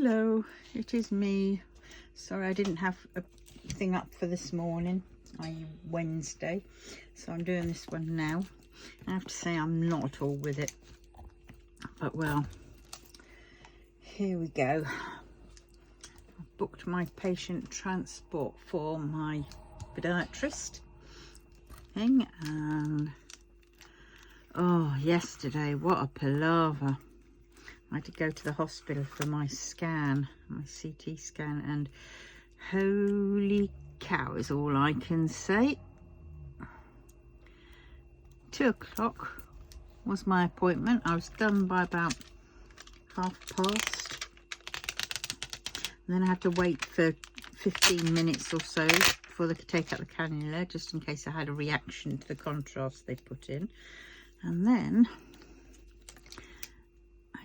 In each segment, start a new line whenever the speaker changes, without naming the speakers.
Hello, it is me. Sorry I didn't have a thing up for this morning, i.e. Wednesday, so I'm doing this one now. I have to say I'm not at all with it, but well, here we go. I've booked my patient transport for my podiatrist thing, and oh, yesterday, what a palaver. I had to go to the hospital for my scan, my CT scan, and holy cow is all I can say. 2 o'clock was my appointment. I was done by about past. And then I had to wait for 15 minutes or so before they could take out the cannula, just in case I had a reaction to the contrast they put in. And then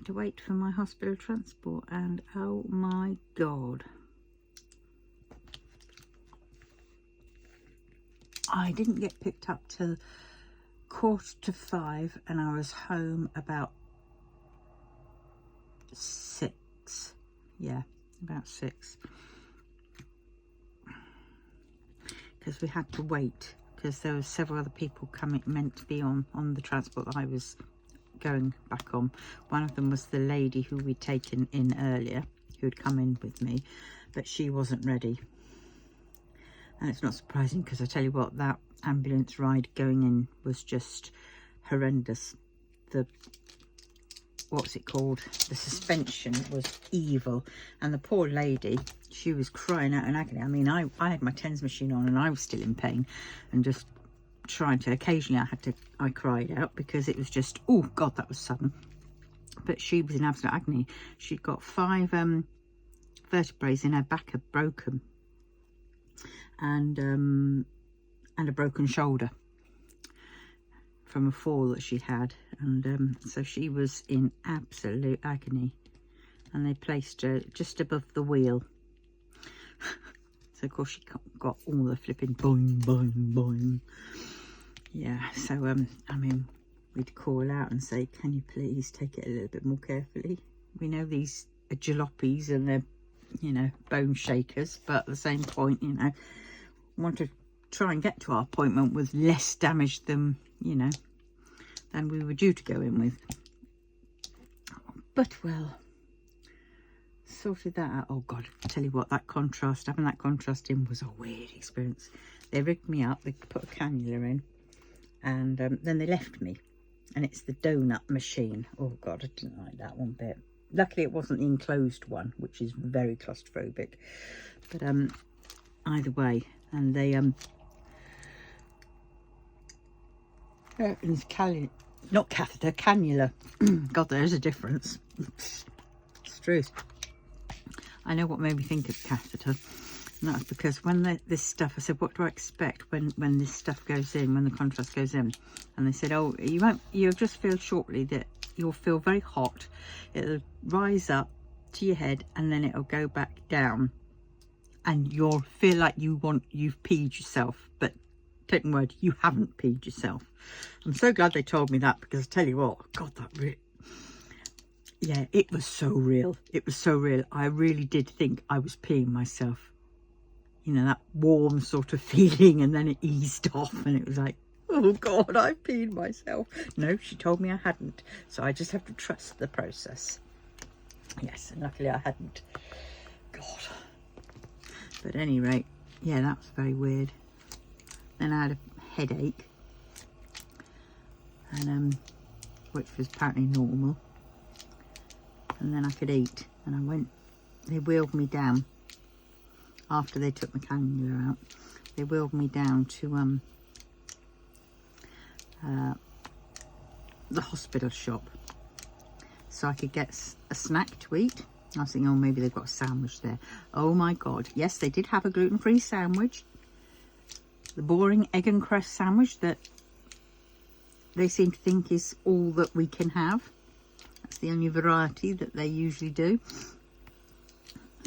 to wait for my hospital transport, and oh my god, I didn't get picked up till 4:45 and I was home about 6. Yeah, about 6, because we had to wait because there were several other people meant to be on the transport that I was going back on. One of them was the lady who we'd taken in earlier, who had come in with me, but she wasn't ready. And it's not surprising, because I tell you what, that ambulance ride going in was just horrendous. The, what's it called, the suspension was evil, and the poor lady, she was crying out in agony. I mean, I had my TENS machine on and I was still in pain, and just trying to, occasionally I cried out, because it was just, oh god, that was sudden. But she was in absolute agony. She'd got 5 vertebrae in her back had broken, and a broken shoulder from a fall that she'd had, and so she was in absolute agony, and they placed her just above the wheel. So of course she got all the flipping boing boing boing. Yeah, so I mean, we'd call out and say, can you please take it a little bit more carefully? We know these are jalopies and they're, you know, bone shakers, but at the same point, you know, want to try and get to our appointment with less damage than, you know, than we were due to go in with. But well, sorted that out. Oh god, I tell you what, that contrast, having that contrast in was a weird experience. They rigged me up, they put a cannula in, and then they left me, and it's the donut machine. Oh god, I didn't like that one bit. Luckily it wasn't the enclosed one, which is very claustrophobic, but either way. And they not catheter, cannula. God, there's a difference. It's truth. I know what made me think of catheter. And that's because when this stuff, I said, what do I expect when this stuff goes in, when the contrast goes in? And they said, oh, you'll just feel shortly that you'll feel very hot. It'll rise up to your head and then it'll go back down. And you'll feel like you've peed yourself. But take my word, you haven't peed yourself. I'm so glad they told me that, because I tell you what, God, yeah, it was so real. It was so real. I really did think I was peeing myself. You know, that warm sort of feeling, and then it eased off and it was like, oh god, I peed myself. No, she told me I hadn't, so I just have to trust the process. Yes, and luckily I hadn't. God. But at any rate, yeah, that was very weird. Then I had a headache, and which was apparently normal, and then I could eat, and they wheeled me down. After they took my cannula out, they wheeled me down to the hospital shop so I could get a snack to eat. I was thinking, oh, maybe they've got a sandwich there. Oh my god, yes, they did have a gluten-free sandwich. The boring egg and cress sandwich that they seem to think is all that we can have. That's the only variety that they usually do.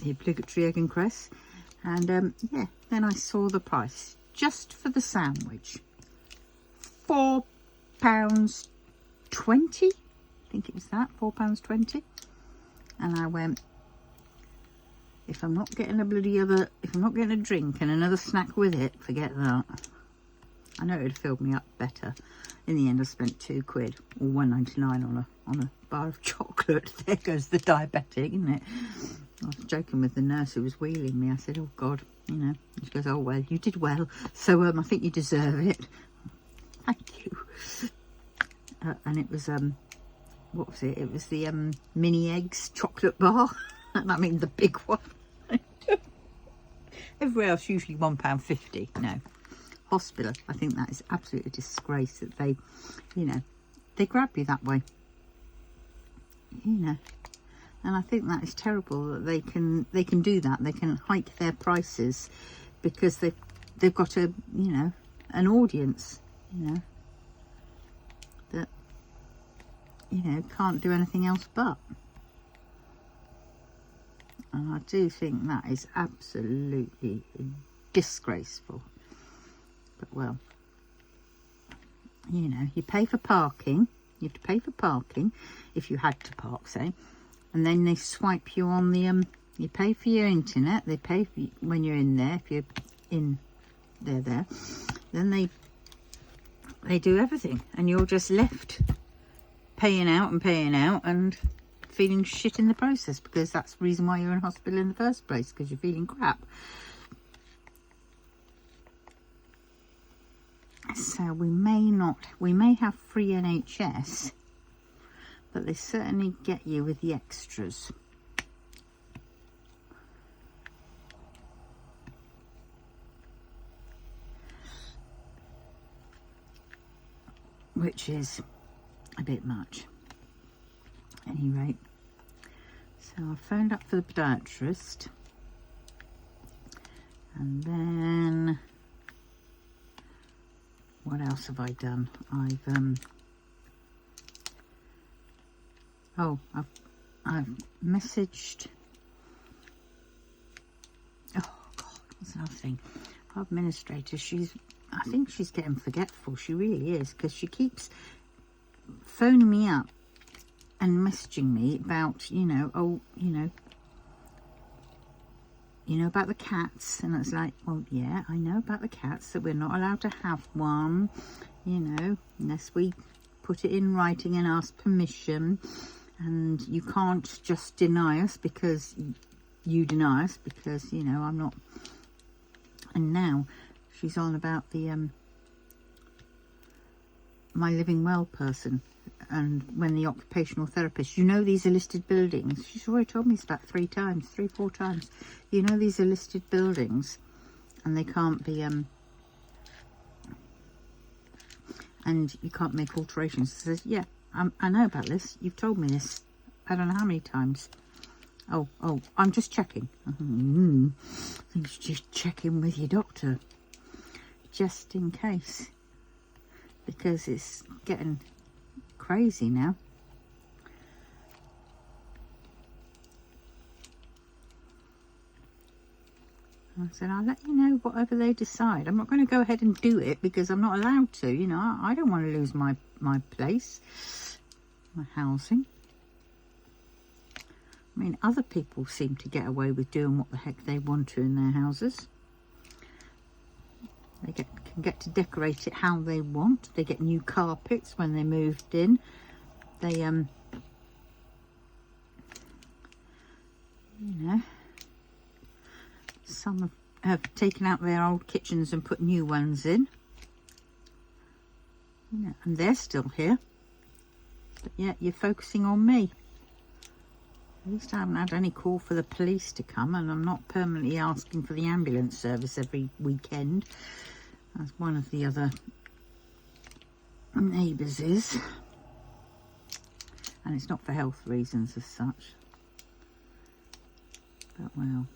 The obligatory egg and cress. And yeah, then I saw the price just for the sandwich. £4.20, I think it was that, £4.20. And I went, if I'm not getting a bloody other, if I'm not getting a drink and another snack with it, forget that. I know it would have filled me up better. In the end, I spent £2 or £1.99 on a bar of chocolate. There goes the diabetic, isn't it? I was joking with the nurse who was wheeling me. I said, "Oh God, you know." She goes, "Oh well, you did well. So I think you deserve it." Thank you. And it was what was it? It was the mini eggs chocolate bar, and I mean the big one. Everywhere else usually £1.50. No. Hospital, I think that is absolutely a disgrace that they, you know, they grab you that way, you know, and I think that is terrible that they can do that. They can hike their prices because they've got a, you know, an audience, you know, that, you know, can't do anything else but. And I do think that is absolutely disgraceful. But well, you know, you pay for parking. You have to pay for parking if you had to park, say, and then they swipe you on the you pay for your internet. They pay for you when you're in there. If you're in there, then they do everything, and you're just left paying out and feeling shit in the process, because that's the reason why you're in hospital in the first place, because you're feeling crap. So we may have free NHS, but they certainly get you with the extras. Which is a bit much. At any rate, so I phoned up for the podiatrist, and then what else have I done? I've messaged, oh God, what's another thing? Our administrator, I think she's getting forgetful. She really is, because she keeps phoning me up and messaging me about, you know, oh, you know about the cats, and it's like, well, yeah, I know about the cats, that we're not allowed to have one, you know, unless we put it in writing and ask permission, and you can't just deny us because you deny us, because, you know, I'm not. And now she's on about the my living well person, and when the occupational therapist, you know, these are listed buildings. She's already told me this about 4 times. You know, these are listed buildings, and they can't be and you can't make alterations. She says, yeah, I know about this. You've told me this. I don't know how many times. Oh, I'm just checking. Just checking with your doctor, just in case, because it's getting crazy now. I said, I'll let you know whatever they decide. I'm not going to go ahead and do it because I'm not allowed to. You know, I don't want to lose my place, my housing. I mean, other people seem to get away with doing what the heck they want to in their houses. They can get to decorate it how they want. They get new carpets when they moved in. They, you know, some have taken out their old kitchens and put new ones in. You know, and they're still here. But yet you're focusing on me. At least I haven't had any call for the police to come, and I'm not permanently asking for the ambulance service every weekend, as one of the other neighbours is. And it's not for health reasons as such. But well.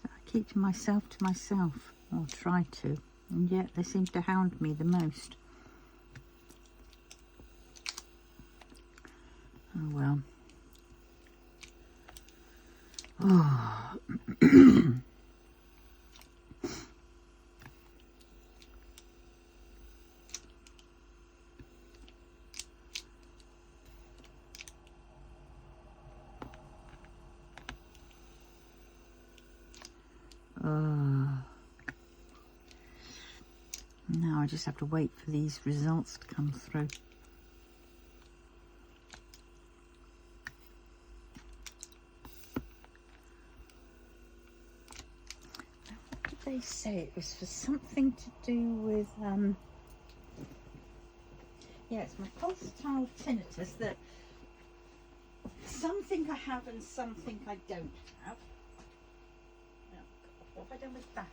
So I keep to myself, or try to, and yet they seem to hound me the most. Oh well. Oh. now I just have to wait for these results to come through. What did they say? It was for something to do with yeah, it's my pulsatile tinnitus that some think I have and some think I don't have. Oh, God, what have I done with that?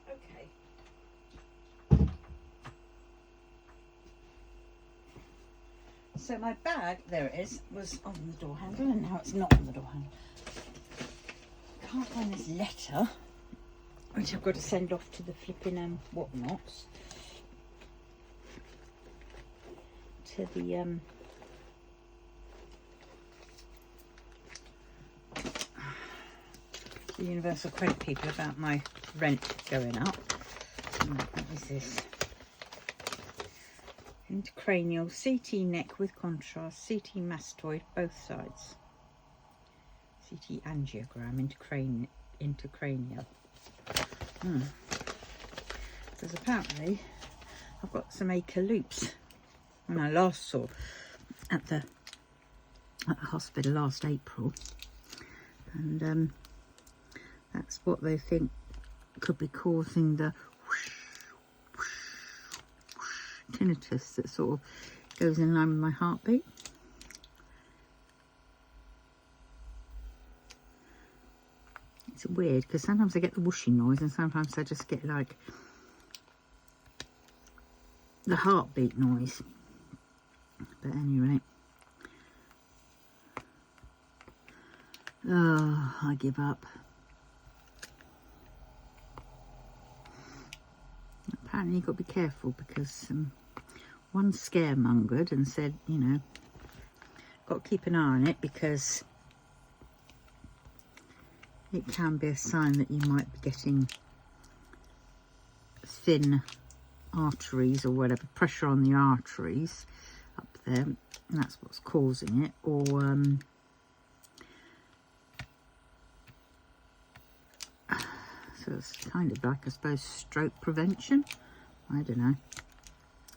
Okay. So my bag, there it is, was on the door handle and now it's not on the door handle. Can't find this letter, which I've got to send off to the flipping whatnots. To the Universal Credit people about my rent going up. What is this? Intracranial, CT neck with contrast, CT mastoid, both sides. CT angiogram, intracranial. Because apparently I've got some acre loops. When I last saw at the hospital last April, and that's what they think could be causing the whoosh, whoosh, whoosh tinnitus that sort of goes in line with my heartbeat. It's weird because sometimes I get the whooshing noise and sometimes I just get like the heartbeat noise. But anyway, oh, I give up. Apparently you've got to be careful because one scaremongered and said, you know, got to keep an eye on it because it can be a sign that you might be getting thin arteries or whatever, pressure on the arteries up there, and that's what's causing it, or so it's kind of like, I suppose, stroke prevention, I don't know.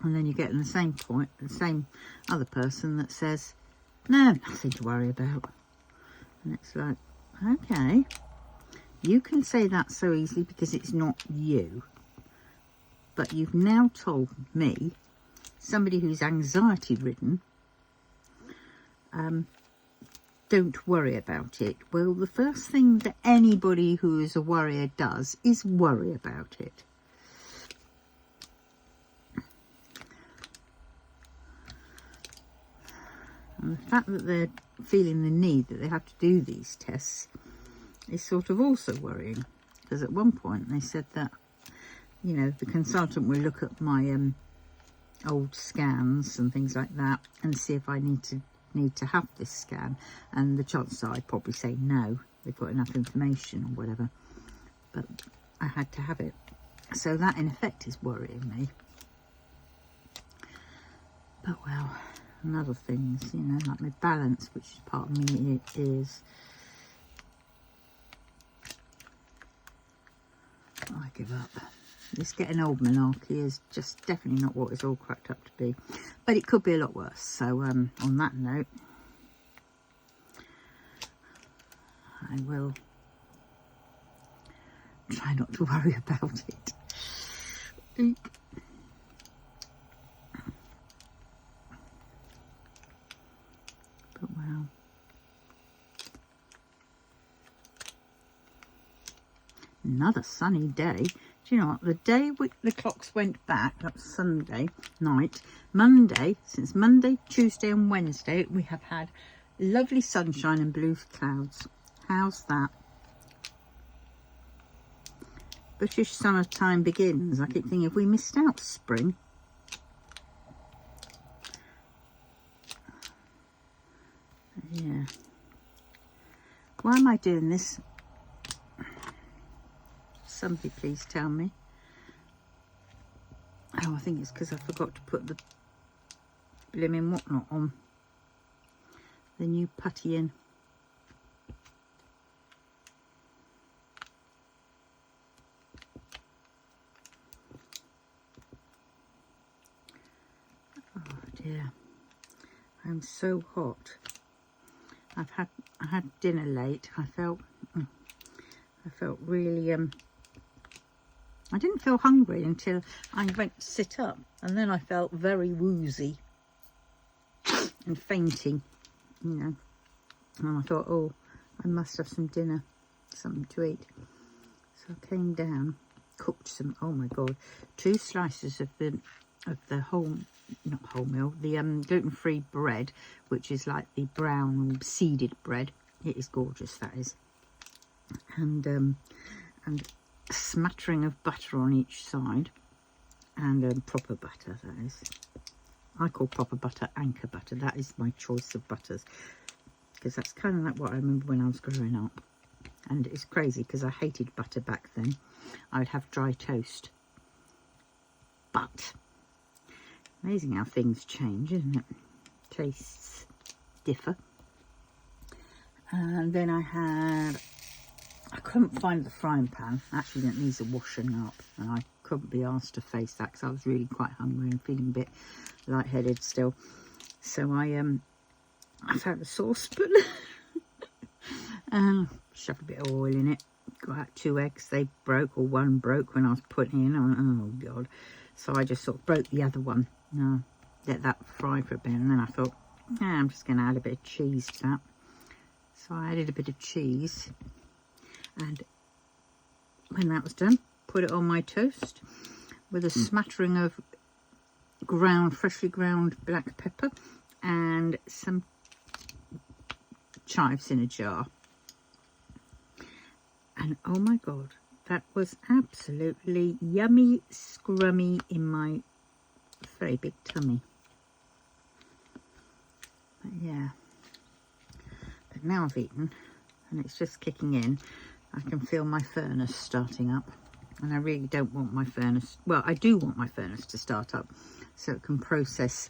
And then you get in the same point, the same other person that says, no, nothing to worry about. And it's like, okay, you can say that so easily because it's not you, but you've now told me, somebody who's anxiety ridden, don't worry about it. Well, the first thing that anybody who is a worrier does is worry about it. And the fact that they're feeling the need that they have to do these tests is sort of also worrying, because at one point they said that, you know, the consultant will look at my old scans and things like that and see if I need to have this scan, and the chances are I'd probably say no, they've got enough information or whatever, but I had to have it. So that in effect is worrying me. But well, and other things, you know, like my balance, which is part of me, it is, I give up. This getting old malarkey is just definitely not what it's all cracked up to be, but it could be a lot worse. So on that note, I will try not to worry about it. But well, another sunny day. Do you know what? The day the clocks went back, that was Sunday night, Monday, since Monday, Tuesday and Wednesday, we have had lovely sunshine and blue clouds. How's that? British summertime begins. I keep thinking, have we missed out spring? Yeah. Why am I doing this? Somebody please tell me. Oh, I think it's because I forgot to put the blimmin' whatnot on. The new putty in. dear, I'm so hot. I had dinner late. I felt really I didn't feel hungry until I went to sit up, and then I felt very woozy and fainting, you know. And I thought, oh, I must have some dinner, something to eat. So I came down, cooked some, oh my god, 2 slices of the whole, not wholemeal, the gluten-free bread, which is like the brown seeded bread. It is gorgeous, that is. And a smattering of butter on each side, and proper butter, that is. I call proper butter anchor butter. That is my choice of butters, because that's kind of like what I remember when I was growing up. And it's crazy because I hated butter back then. I'd have dry toast. But amazing how things change, isn't it? Tastes differ. And then I couldn't find the frying pan. Actually, it needs a washing up, and I couldn't be asked to face that because I was really quite hungry and feeling a bit lightheaded still. So I found a saucepan and shoved a bit of oil in it. Got out 2 eggs. They broke, or one broke when I was putting it in. I went, oh god. So I just sort of broke the other one. Let that fry for a bit, and then I thought, yeah, I'm just going to add a bit of cheese to that. So I added a bit of cheese, and when that was done, put it on my toast with a smattering of freshly ground black pepper and some chives in a jar. And oh my god, that was absolutely yummy scrummy in my very big tummy. But yeah, but now I've eaten and it's just kicking in. I can feel my furnace starting up, and I really don't want my furnace, well, I do want my furnace to start up so it can process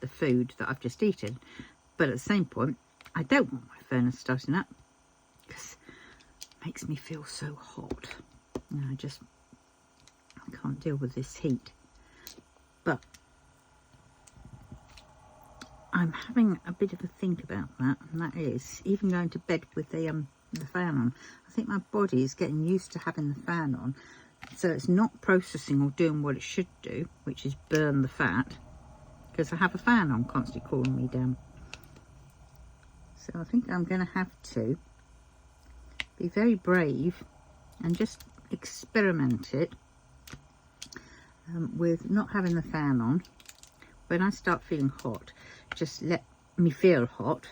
the food that I've just eaten, but at the same point I don't want my furnace starting up because it makes me feel so hot, and I can't deal with this heat. But I'm having a bit of a think about that, and that is even going to bed with the fan on. I think my body is getting used to having the fan on, so it's not processing or doing what it should do, which is burn the fat, because I have a fan on constantly cooling me down. So I think I'm going to have to be very brave and just experiment it with not having the fan on. When I start feeling hot, just let me feel hot,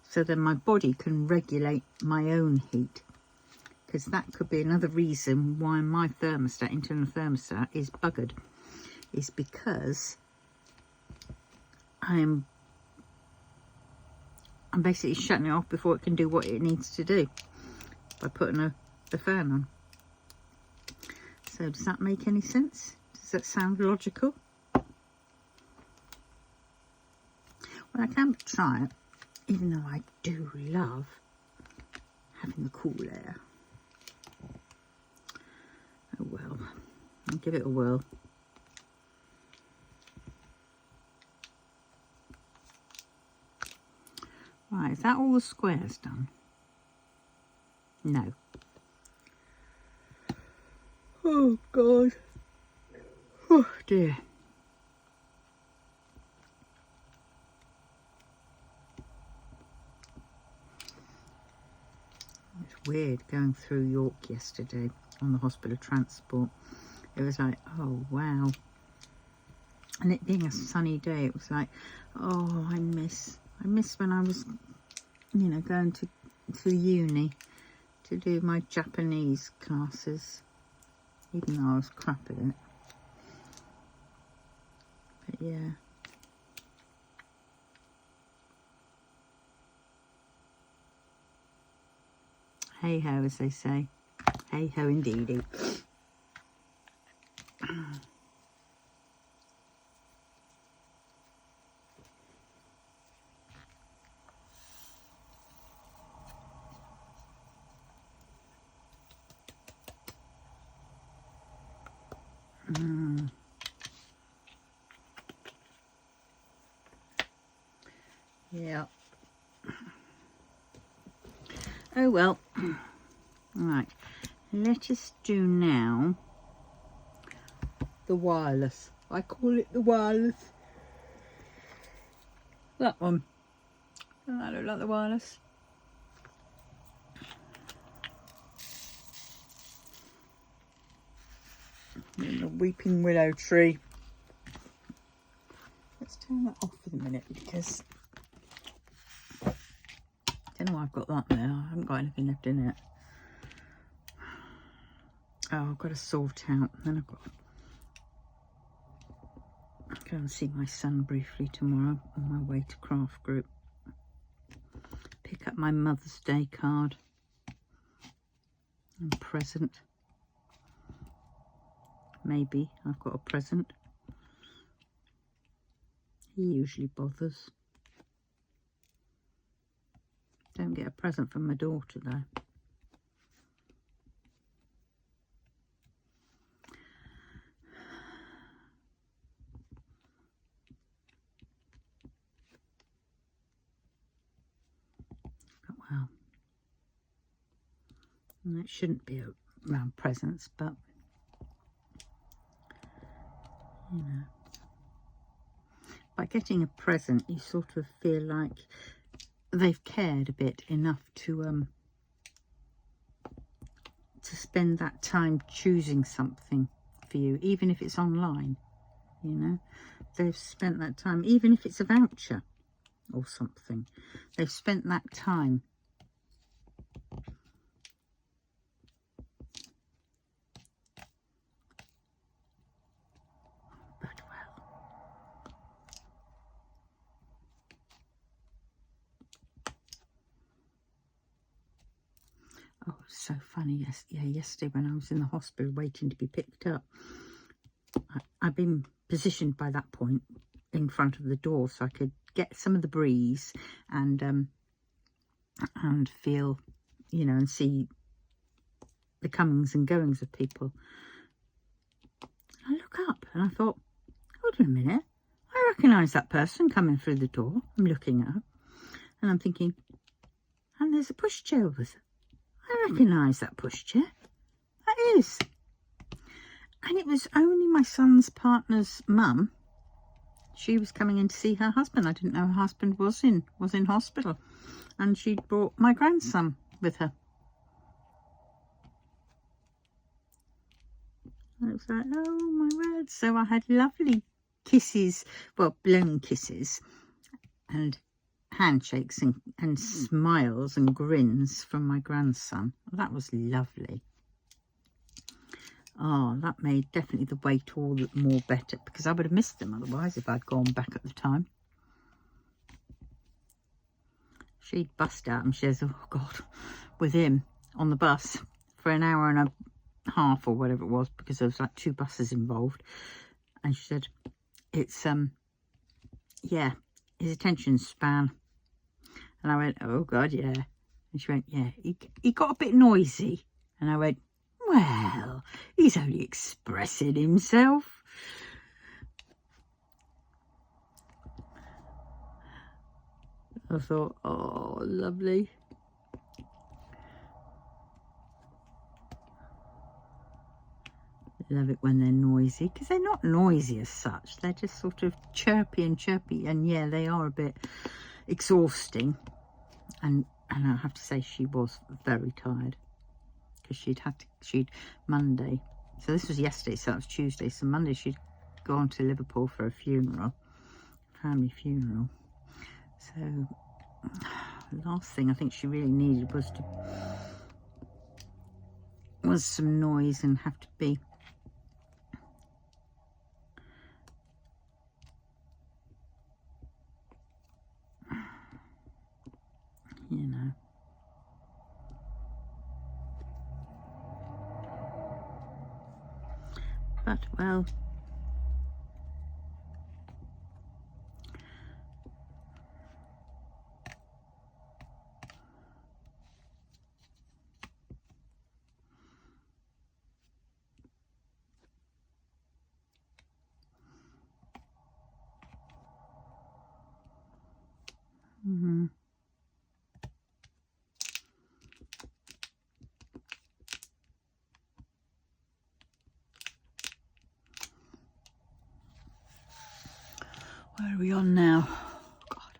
so then my body can regulate my own heat, because that could be another reason why my thermostat, internal thermostat, is buggered, is because I'm basically shutting it off before it can do what it needs to do by putting the fan on. So does that make any sense? Does that sound logical? Well, I can try it, even though I do love having the cool air. Oh well, I'll give it a whirl. Right, is that all the squares done? No. Oh god. Oh dear. It's weird going through York yesterday on the hospital transport. It was like, oh wow. And it being a sunny day, it was like, oh, I miss when I was, you know, going to uni to do my Japanese classes, even though I was crap at it. But yeah. Hey ho, as they say. Hey ho indeedy. Yeah. Oh well. Right. Let us do now the wireless. I call it the wireless. That one. Doesn't that look like the wireless? And the weeping willow tree. Let's turn that off for the minute because I don't know why I've got that there. I haven't got anything left in it. Oh, I've got to sort out. Then I've got to go and see my son briefly tomorrow on my way to craft group. Pick up my Mother's Day card and present. Maybe I've got a present. He usually bothers. Don't get a present from my daughter though. But well, it shouldn't be around presents, but you know, by getting a present you sort of feel like they've cared a bit enough to spend that time choosing something for you, even if it's online. You know, they've spent that time, even if it's a voucher or something, they've spent that time. But well, oh, it's so funny. Yes, yeah, yesterday when I was in the hospital waiting to be picked up, I'd been positioned by that point in front of the door so I could get some of the breeze and feel, you know, and see the comings and goings of people. I look up and I thought, hold on a minute, I recognise that person coming through the door. I'm looking at her and I'm thinking, and there's a pushchair with her. I recognise that pushchair. That is. And it was only my son's partner's mum. She was coming in to see her husband. I didn't know her husband was in hospital. And she'd brought my grandson with her. And it was like, oh my word. So I had lovely kisses, well, blown kisses and handshakes and smiles and grins from my grandson. That was lovely. Oh, that made definitely the wait all the more better, because I would have missed them otherwise if I'd gone back at the time. She'd bust out and she says, oh God, with him on the bus for an hour and a half or whatever it was, because there was like 2 buses involved. And she said, it's, yeah, his attention span. And I went, oh God, yeah. And she went, yeah, he got a bit noisy. And I went, well, he's only expressing himself. I thought, oh, lovely. Love it when they're noisy, because they're not noisy as such. They're just sort of chirpy. And yeah, they are a bit exhausting. And I have to say she was very tired, because she'd Monday. So this was yesterday, so that was Tuesday. So Monday she'd gone to Liverpool for a funeral, family funeral. So the last thing I think she really needed was some noise and have to be, you know. But well, Where are we on now? God,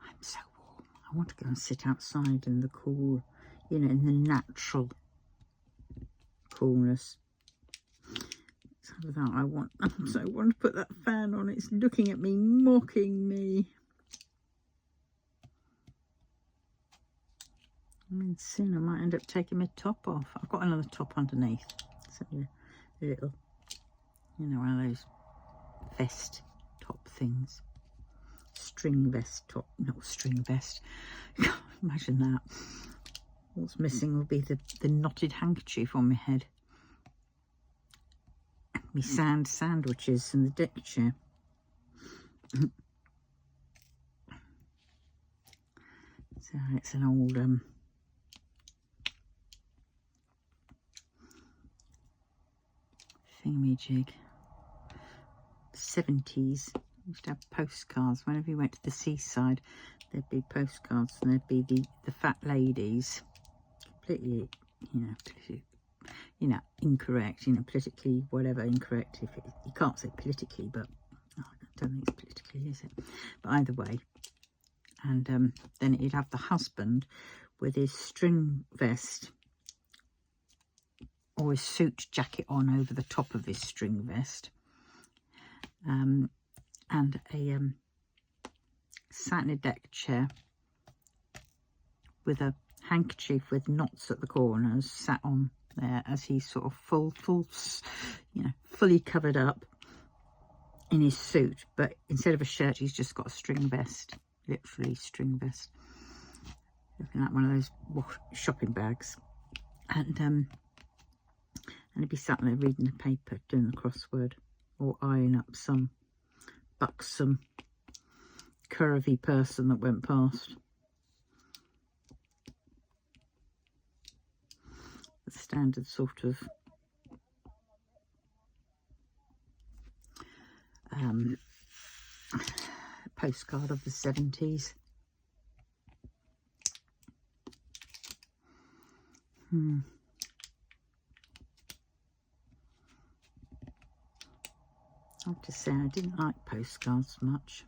I'm so warm. I want to go and sit outside in the cool, you know, in the natural coolness. So that I want to put that fan on. It's looking at me, mocking me. I mean, soon I might end up taking my top off. I've got another top underneath. So yeah, a little, you know, one of those vest top things. String vest top, not string vest. Imagine that. What's missing will be the knotted handkerchief on my head. Me sandwiches and the deck chair. So it's an old thingamajig. 70s. We used to have postcards. Whenever you went to the seaside, there'd be postcards, and there'd be the fat ladies, completely, incorrect, politically, whatever, incorrect. If you can't say politically, but I don't think it's politically, is it? But either way. And then you'd have the husband with his string vest or his suit jacket on over the top of his string vest. And a sat in a deck chair with a handkerchief with knots at the corners sat on there as he's sort of fully covered up in his suit, but instead of a shirt he's just got a string vest, literally string vest, looking like one of those shopping bags. And he'd be sat there reading the paper, doing the crossword, or eyeing up some buxom, curvy person that went past. The standard sort of postcard of the 70s. I have to say I didn't like postcards much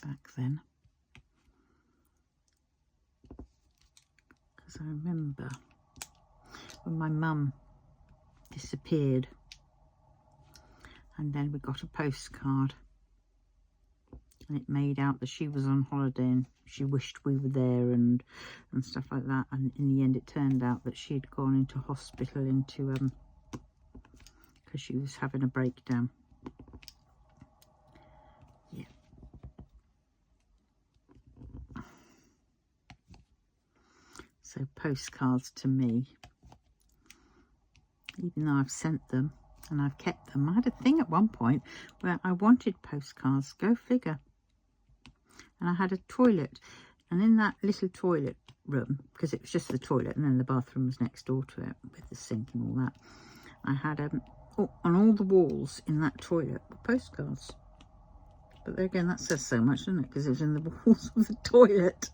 back then, because I remember when my mum disappeared, and then we got a postcard and it made out that she was on holiday and she wished we were there and stuff like that, and in the end it turned out that she'd gone into hospital because she was having a breakdown. Yeah. So postcards to me, even though I've sent them and I've kept them, I had a thing at one point where I wanted postcards, go figure. And I had a toilet, and in that little toilet room, because it was just the toilet and then the bathroom was next door to it with the sink and all that, I had on all the walls in that toilet were postcards. But there again, that says so much, doesn't it? Because it was in the walls of the toilet.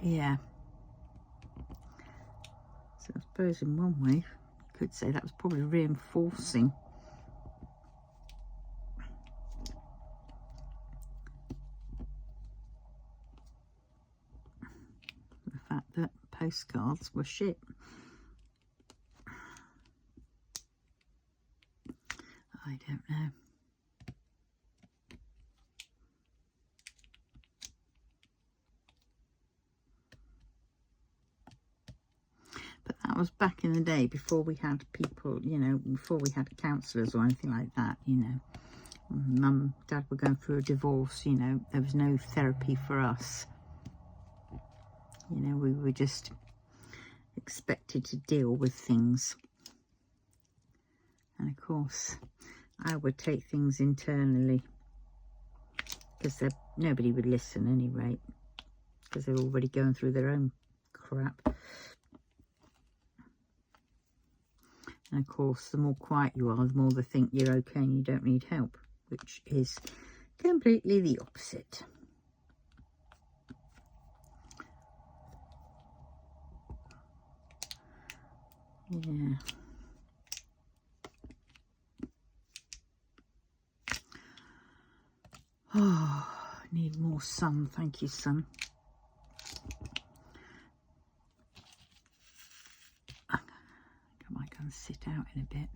Yeah. So I suppose in one way, you could say that was probably reinforcing the fact that postcards were shit. I don't know. But that was back in the day, before we had people, before we had counsellors or anything like that, Mum, Dad were going through a divorce, there was no therapy for us. We were just expected to deal with things. And of course, I would take things internally, because nobody would listen anyway, because they're already going through their own crap. And of course, the more quiet you are, the more they think you're okay and you don't need help, which is completely the opposite. Yeah. Oh, I need more sun. Thank you, sun. I might go and sit out in a bit.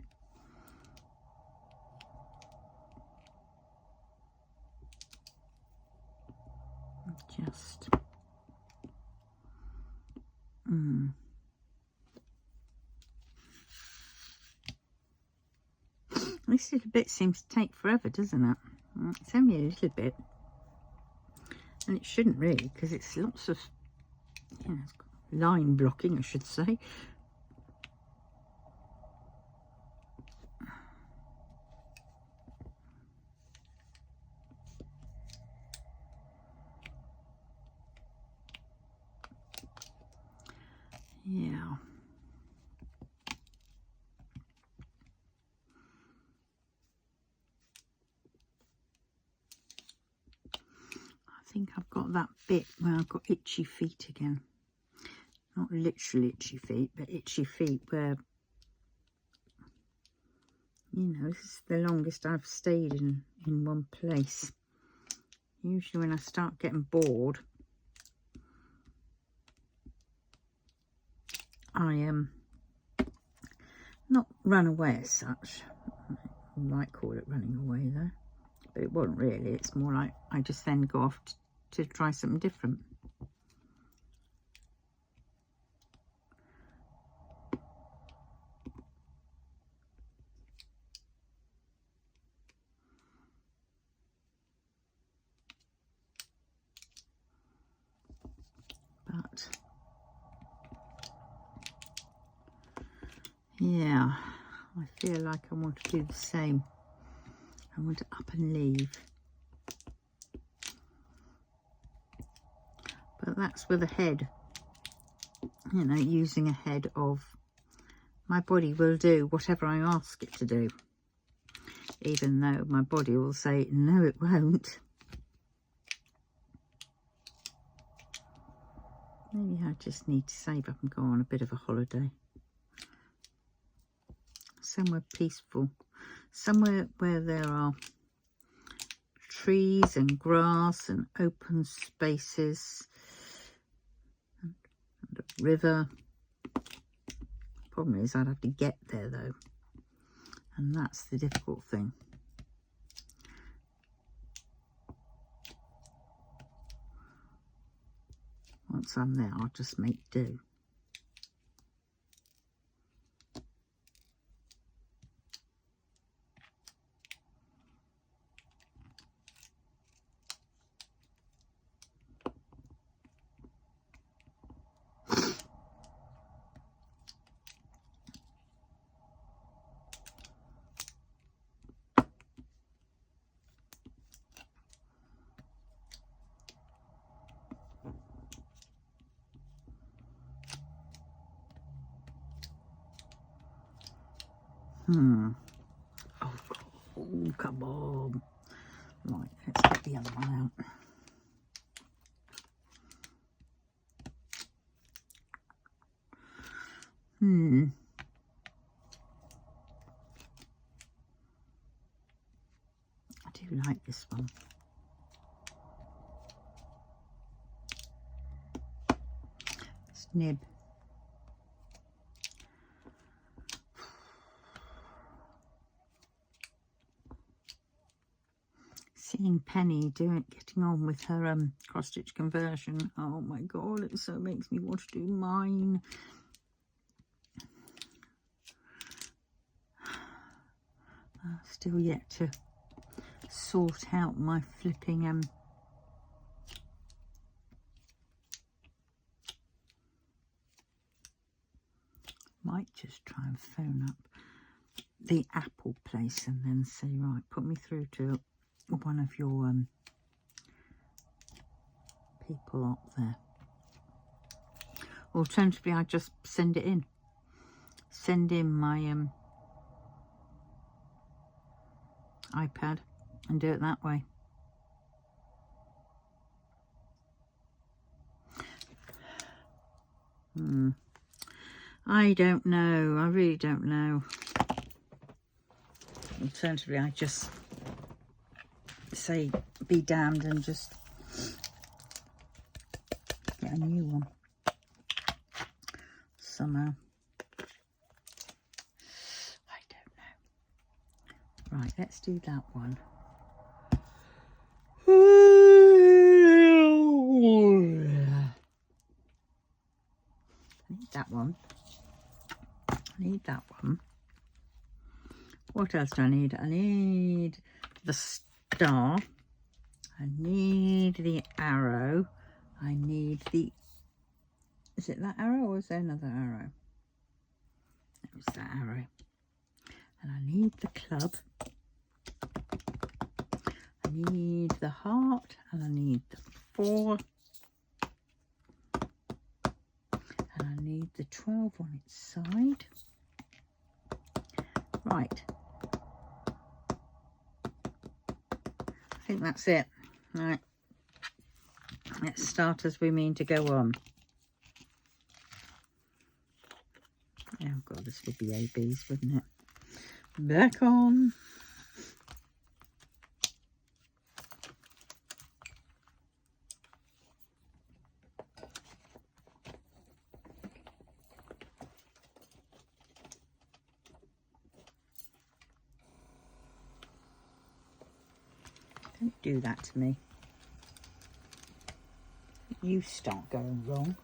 Just this little bit seems to take forever, doesn't it? It's only a little bit, and it shouldn't really, because it's lots of, you know, it's got line blocking, I should say. Yeah. I think I've got that bit where I've got itchy feet again. Not literally itchy feet, but itchy feet where, you know, this is the longest I've stayed in one place. Usually when I start getting bored, I not run away as such. You might call it running away though, but it wasn't really. It's more like I just then go off to try something different. But yeah, I feel like I want to do the same. I want to up and leave. But that's with a head, you know, using a head of my body will do whatever I ask it to do. Even though my body will say, no, it won't. Maybe I just need to save up and go on a bit of a holiday. Somewhere peaceful. Somewhere where there are trees and grass and open spaces and a river. Problem is I'd have to get there though, and that's the difficult thing. Once I'm there, I'll just make do. Oh, come on. Right, let's get the other one out. I do like this one. This nib. Seeing Penny getting on with her cross-stitch conversion. Oh my god, it so makes me want to do mine. Still yet to sort out my flipping might just try and phone up the Apple place and then say, right, put me through to one of your people up there. Alternatively, I just send it in. Send in my iPad and do it that way. I don't know. I really don't know. Alternatively, I just say be damned and just get a new one somehow. I don't know. Right, let's do that one. I need that one. I need that one. What else do I need? I need the star. I need the arrow. I need the... Is it that arrow or is there another arrow? It was that arrow. And I need the club. I need the heart. And I need the 4. And I need the 12 on its side. Right. I think that's it. Right. Let's start as we mean to go on. Oh God, this would be ABs, wouldn't it? Back on. Don't do that to me. You start going wrong.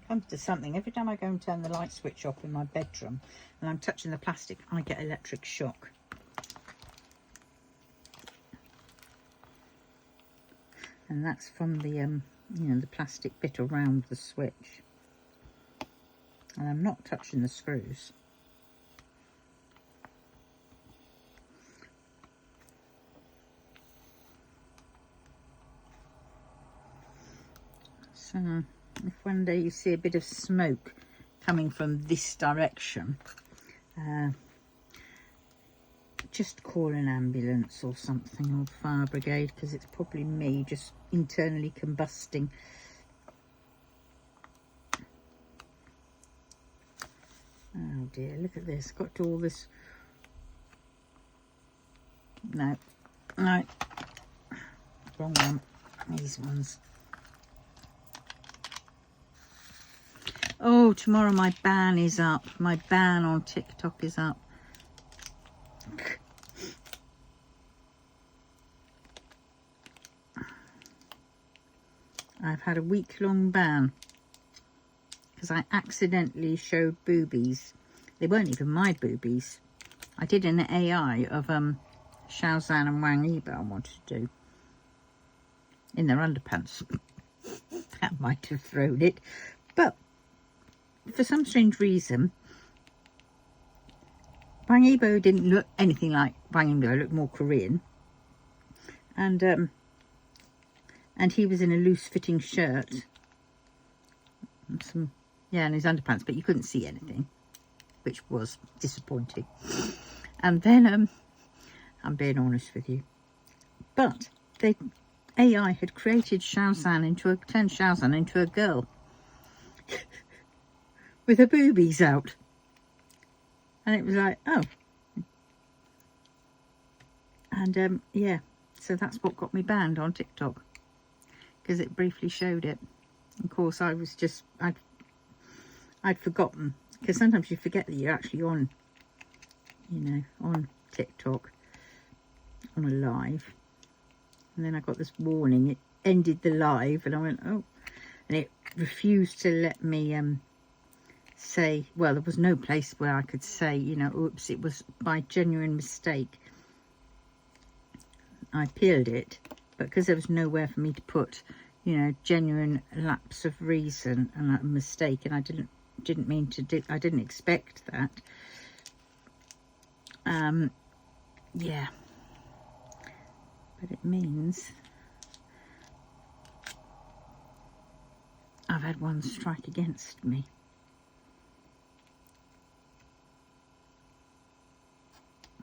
Comes to something. Every time I go and turn the light switch off in my bedroom and I'm touching the plastic, I get electric shock. And that's from the you know, the plastic bit around the switch. And I'm not touching the screws. So if one day you see a bit of smoke coming from this direction, just call an ambulance or something, or fire brigade, because it's probably me just internally combusting. Oh dear, look at this. Got to all this. No, no, wrong one. These ones. Oh, tomorrow my ban is up. My ban on TikTok is up. I've had a week-long ban because I accidentally showed boobies. They weren't even my boobies. I did an AI of Xiaozhan and Wang Yibo I wanted to do in their underpants. That might have thrown it, but for some strange reason, Wang Yibo didn't look anything like Wang Yibo. Looked more Korean, and he was in a loose-fitting shirt, and some, yeah, and his underpants, but you couldn't see anything, which was disappointing. And then, I'm being honest with you, but the AI had created turned Xiaozhan into a girl. With her boobies out. And it was like, oh. And yeah, so that's what got me banned on TikTok, because it briefly showed it. Of course, I was just, I'd forgotten, because sometimes you forget that you're actually on, you know, on TikTok, on a live. And then I got this warning, it ended the live, and I went, oh. And it refused to let me say, well, there was no place where I could say, you know, oops, it was by genuine mistake. I appealed it, but because there was nowhere for me to put, you know, genuine lapse of reason and a mistake, and I didn't mean to do, I didn't expect that. Yeah, but it means I've had one strike against me.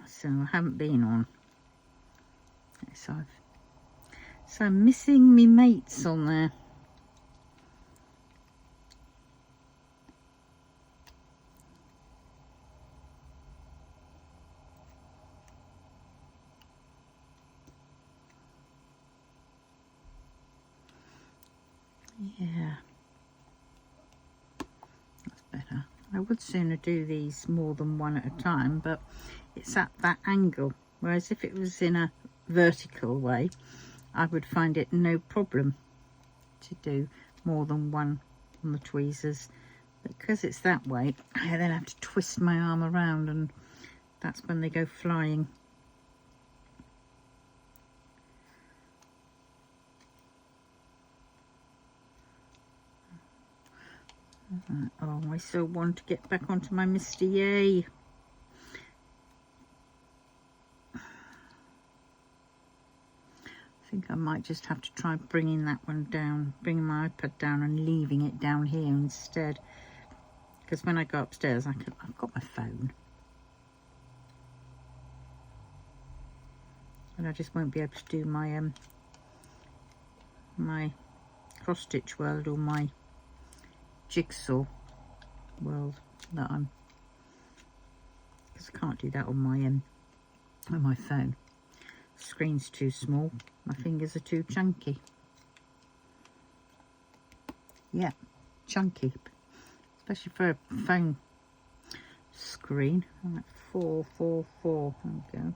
So I haven't been on. So I'm missing me mates on there. Yeah, that's better. I would sooner do these more than one at a time, but it's at that angle, whereas if it was in a vertical way, I would find it no problem to do more than one on the tweezers. But because it's that way, I then have to twist my arm around, and that's when they go flying. Oh, I so want to get back onto my Mr. Yay. I think I might just have to try bringing that one down, bringing my iPad down and leaving it down here instead. Because when I go upstairs, I've got my phone. And I just won't be able to do my my cross stitch world or my jigsaw world that because I can't do that on my phone. The screen's too small, my fingers are too chunky. Yeah, chunky, especially for a phone screen. I'm at 444. There we go.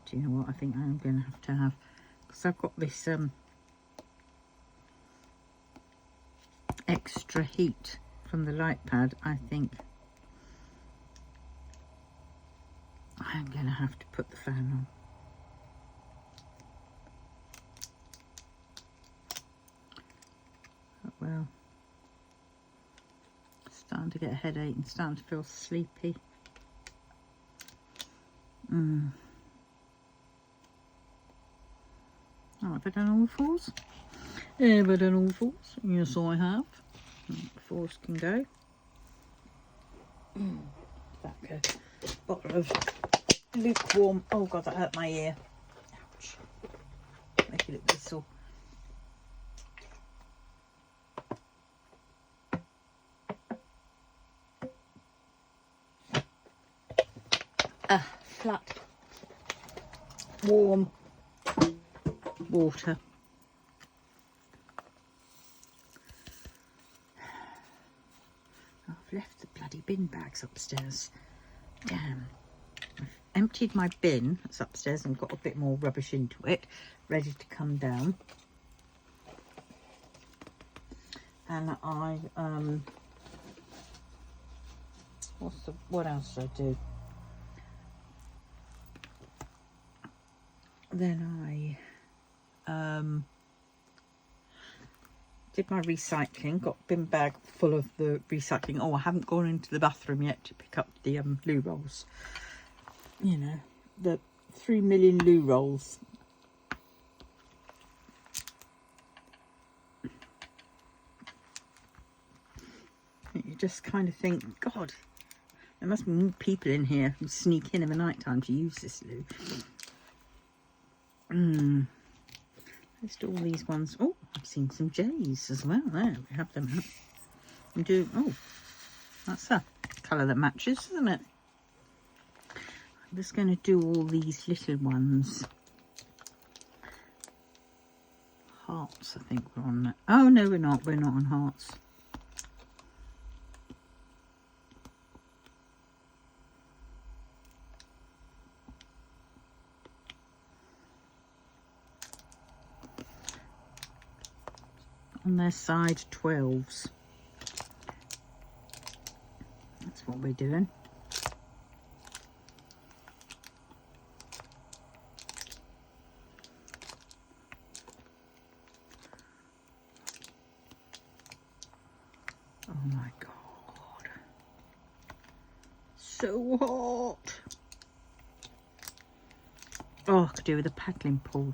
Do you know what I think I'm going to have, because I've got this extra heat from the light pad. I think I'm going to have to put the fan on. But well, starting to get a headache and starting to feel sleepy. Oh, have I done all fours? Have I done all fours? Yes, I have. Fours can go. That go. Bottle of lukewarm. Oh God, that hurt my ear. Ouch. Make it look whistle. Flat, warm water. I've left the bloody bin bags upstairs. Damn. I've emptied my bin that's upstairs and got a bit more rubbish into it, ready to come down. And I what else did I do? Then I did my recycling, got bin bag full of the recycling. Oh, I haven't gone into the bathroom yet to pick up the loo rolls. You know, the 3 million loo rolls. You just kind of think, God, there must be more people in here who sneak in the night time to use this loo. Let's do all these ones. Oh, I've seen some J's as well. There, we have them out. And do, oh, that's a colour that matches, isn't it? I'm just going to do all these little ones. Hearts, I think we're on that. Oh, no, we're not. We're not on hearts. On their side 12s. That's what we're doing. Oh my God. So hot. Oh, I could do with a paddling pool.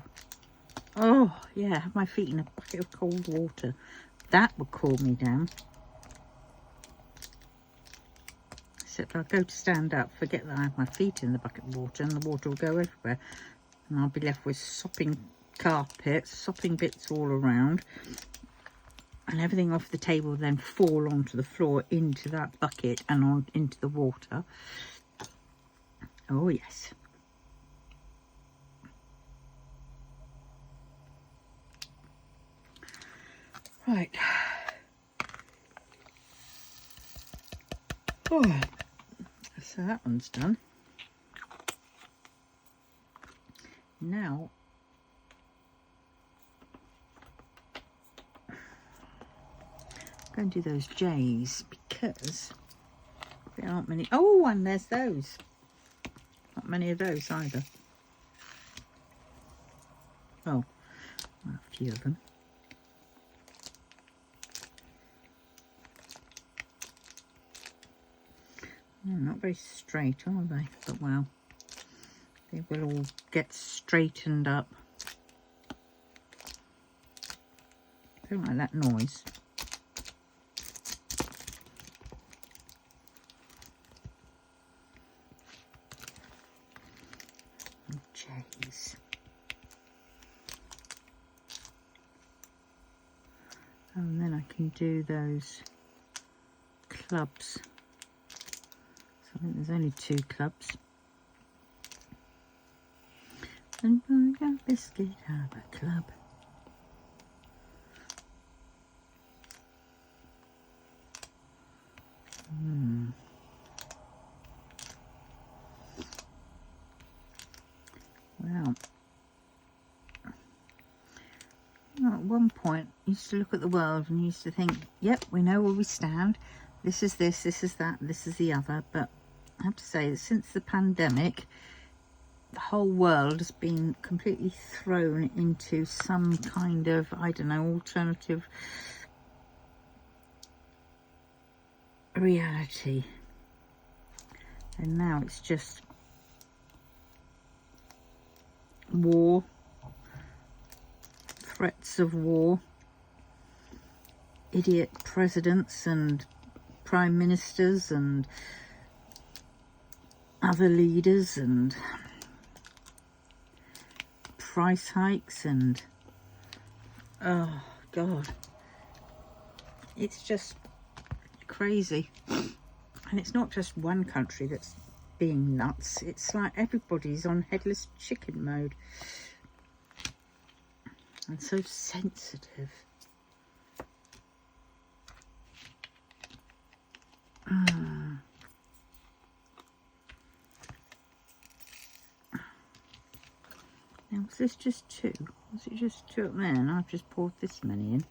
Oh, yeah, have my feet in a bucket of cold water. That would cool me down. Except I'll go to stand up, forget that I have my feet in the bucket of water, and the water will go everywhere. And I'll be left with sopping carpet, sopping bits all around. and everything off the table then fall onto the floor into that bucket and on into the water. Oh yes. Right. Oh, so that one's done. Now I'm going to do those J's because there aren't many. Oh, and there's those. Not many of those either. Oh, a few of them. Not very straight, are they? But well, they will all get straightened up. I don't like that noise. Jeez. And then I can do those clubs. I think there's only 2 clubs. And I got biscuit have a club. Well, at one point, I used to look at the world and used to think, yep, we know where we stand. This is this, this is that, this is the other. But I have to say that since the pandemic, the whole world has been completely thrown into some kind of, I don't know, alternative reality. And now it's just war, threats of war, idiot presidents and prime ministers and other leaders, and price hikes, and oh god, it's just crazy. And it's not just one country that's being nuts, it's like everybody's on headless chicken mode and so sensitive. Now, was this just 2? Was it just 2 up there? And I've just poured this many in.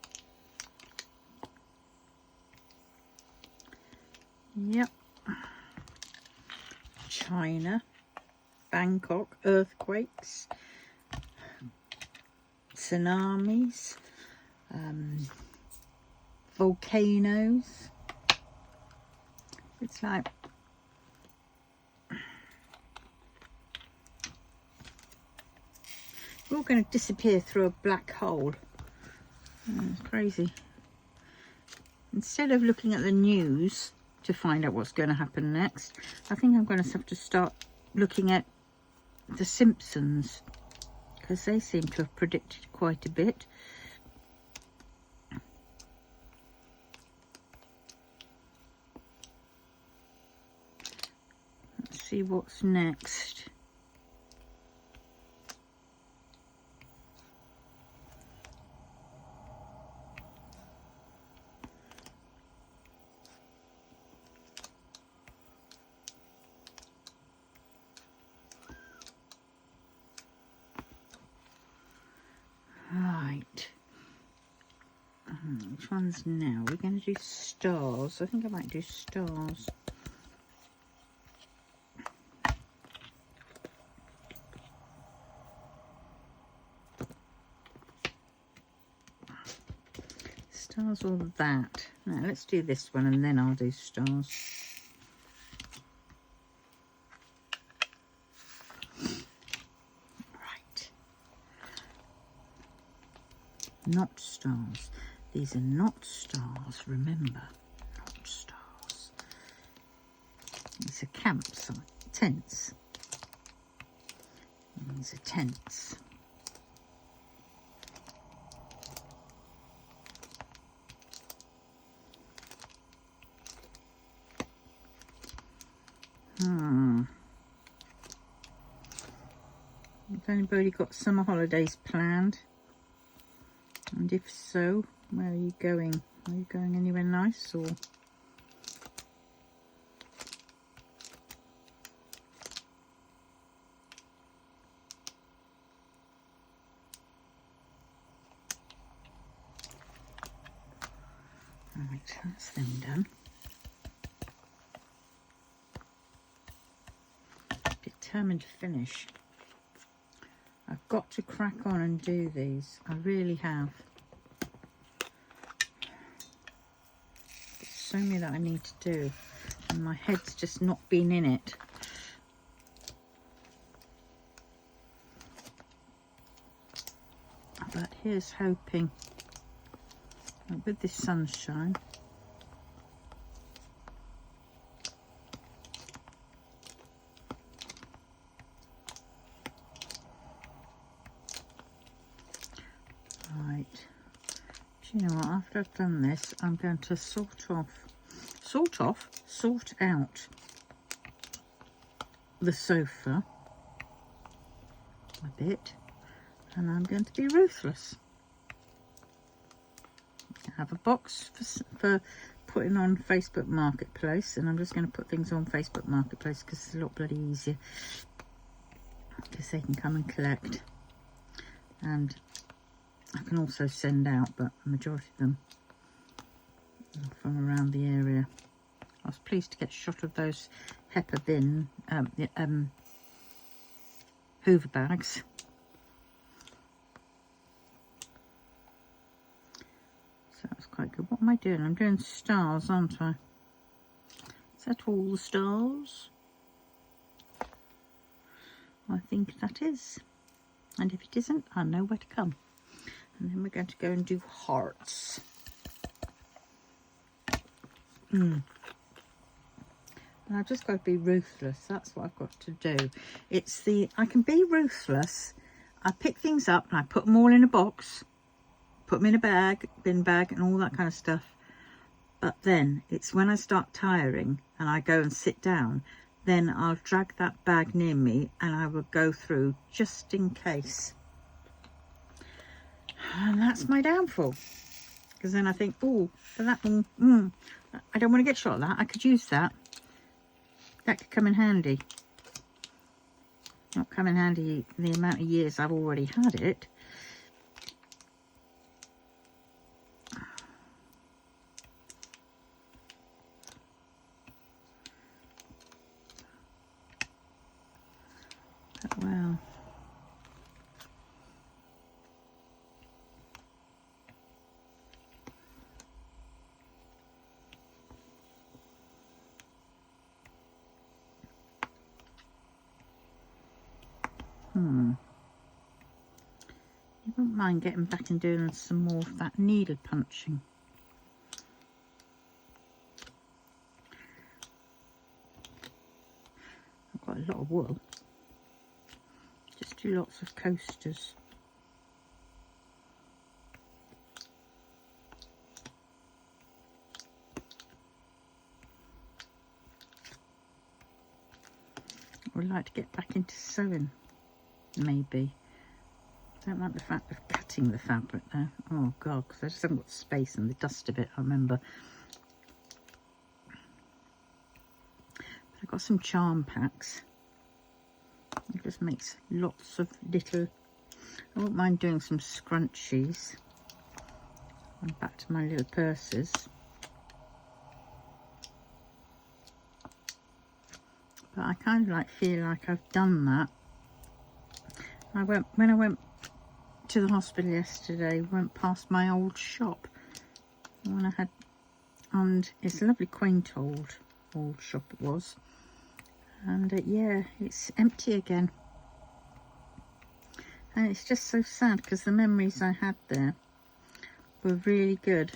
Yep. China, Bangkok, earthquakes, tsunamis, volcanoes. It's like we're all going to disappear through a black hole. It's crazy. Instead of looking at the news to find out what's going to happen next, I think I'm going to have to start looking at The Simpsons, because they seem to have predicted quite a bit. Let's see what's next. Right. Which one's now? We're going to do stars. I think I might do stars. Stars or that? No, let's do this one and then I'll do stars. Right. Not stars. These are not stars, remember. Not stars. These are campsite tents. These are tents. Has anybody got summer holidays planned? And if so, where are you going? Are you going anywhere nice or? Right, that's them done. Determined to finish. I've got to crack on and do these. I really have. There's so many that I need to do, and my head's just not been in it. But here's hoping that with this sunshine, right, do you know what, after I've done this, I'm going to sort out the sofa a bit, and I'm going to be ruthless. I have a box for putting on Facebook Marketplace, and I'm just going to put things on Facebook Marketplace because it's a lot bloody easier, because they can come and collect, and I can also send out, but the majority of them are from around the area. I was pleased to get a shot of those Pepper bin Hoover bags. So that's quite good. What am I doing? I'm doing stars, aren't I? Is that all the stars? I think that is. And if it isn't, I know where to come. And then we're going to go and do hearts. And I've just got to be ruthless. That's what I've got to do. I can be ruthless. I pick things up and I put them all in a box, put them in a bag, bin bag, and all that kind of stuff. But then it's when I start tiring and I go and sit down, then I'll drag that bag near me and I will go through just in case. And that's my downfall. Because then I think, oh, for that one, I don't want to get shot at that. I could use that. That could come in handy. Not come in handy the amount of years I've already had it. But well. You wouldn't mind getting back and doing some more of that needle punching. I've got a lot of wool. Just do lots of coasters. I would like to get back into sewing, maybe. Don't like the fact of cutting the fabric there. Oh God, because I just haven't got space and the dust of it, I remember. But I've got some charm packs. It just makes lots of little... I wouldn't mind doing some scrunchies. And back to my little purses. But I kind of feel like I've done that. When I went to the hospital yesterday, went past my old shop, when I had, and it's a lovely quaint old shop it was, and yeah, it's empty again, and it's just so sad because the memories I had there were really good,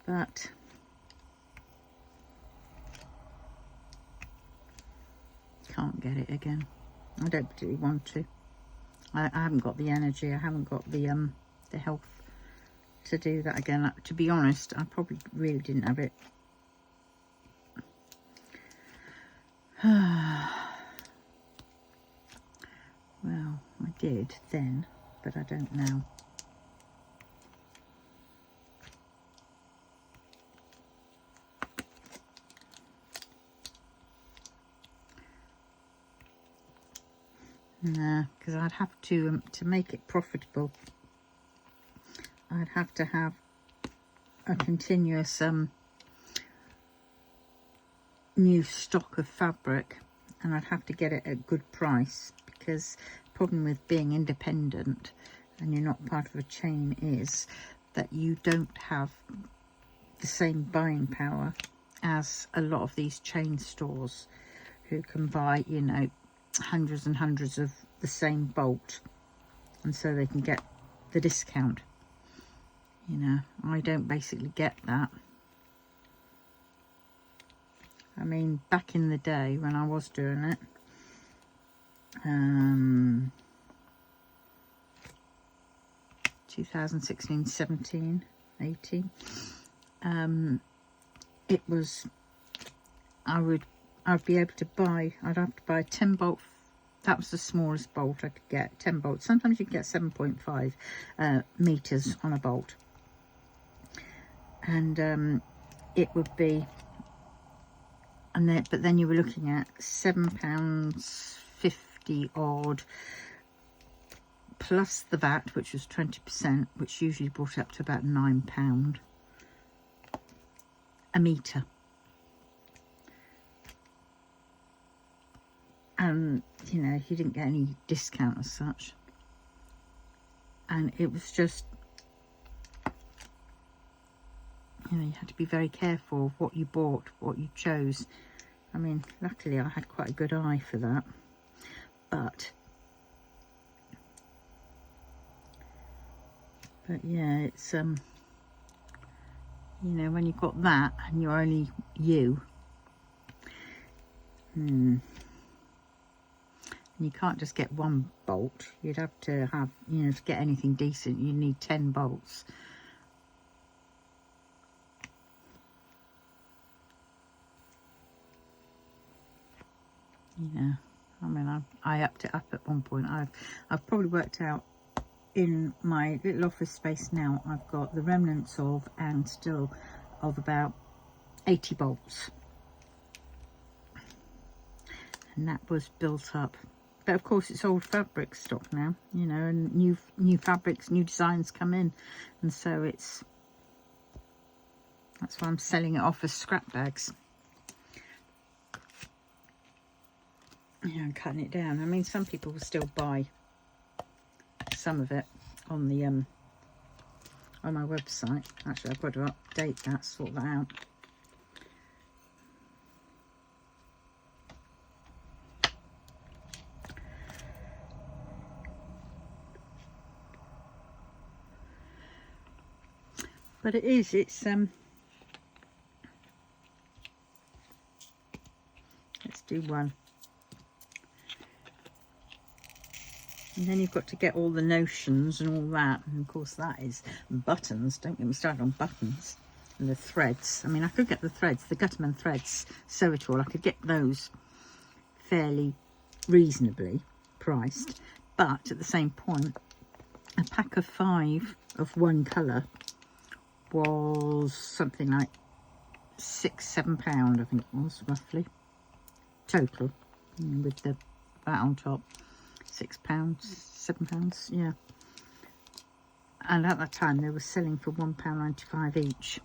but can't get it again. I don't particularly want to. I haven't got the energy. I haven't got the health to do that again. To be honest, I probably really didn't have it Well, I did then, but I don't now. No, because I'd have to make it profitable, I'd have to have a continuous new stock of fabric, and I'd have to get it at a good price, because the problem with being independent and you're not part of a chain is that you don't have the same buying power as a lot of these chain stores who can buy, you know, hundreds and hundreds of the same bolt, and so they can get the discount. You know, I don't basically get that. I mean, back in the day when I was doing it, 2016, 17, 18, it was, I'd be able to buy, I'd have to buy a 10 bolt. That was the smallest bolt I could get, 10 bolts. Sometimes you can get 7.5 meters on a bolt. And it would be, but then you were looking at £7.50 odd, plus the VAT, which was 20%, which usually brought up to about £9 a metre. And, you know, you didn't get any discount as such. And it was just, you know, you had to be very careful of what you bought, what you chose. I mean, luckily I had quite a good eye for that. But yeah, it's, you know, when you've got that and you're only you, you can't just get one bolt. You'd have to have, you know, to get anything decent, you need 10 bolts. Yeah, I mean, I upped it up at one point. I've probably worked out in my little office space now, I've got the remnants of, and still of, about 80 bolts. And that was built up. But of course it's old fabric stock now, you know, and new fabrics, new designs come in, and so that's why I'm selling it off as scrap bags. Yeah, I'm cutting it down. I mean, some people will still buy some of it on the on my website. Actually, I've got to update that, sort that out. But it's let's do one. And then you've got to get all the notions and all that. And of course that is buttons. Don't get me started on buttons. And the threads. I mean, I could get the threads, the Gutterman threads, sew it all. I could get those fairly reasonably priced. But at the same point, a pack of 5 of one colour was something like £6–7, I think it was, roughly. Total, with the VAT on top. £6, £7, yeah. And at that time they were selling for £1.95 each.